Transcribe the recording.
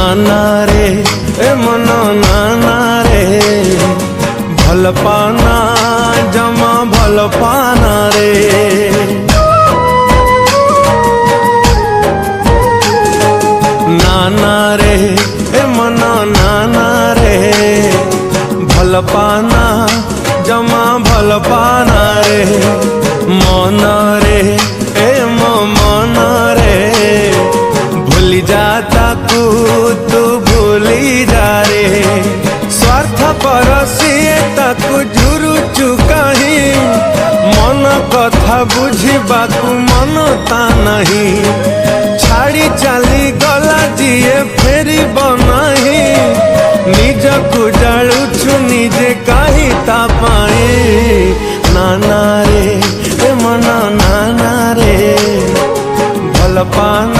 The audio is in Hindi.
नाना रे ए मन नाना रे भल पाना जमा भल पाना रे। नाना रे ए मन नाना रे भल पाना जमा भल पाना रे। मन रे ए मन रे भूली जाता तू भूली जा रे। स्वार्थ पर सिए ताकू झुरुचु कहीं मन कथा बुझिबाकू मन ता नहीं। छाड़ी चली गला जिए फेरी बनाही निजकू जालुछु निजे कहीं ता पाए। नाना रे ए मन नाना रे भल पाना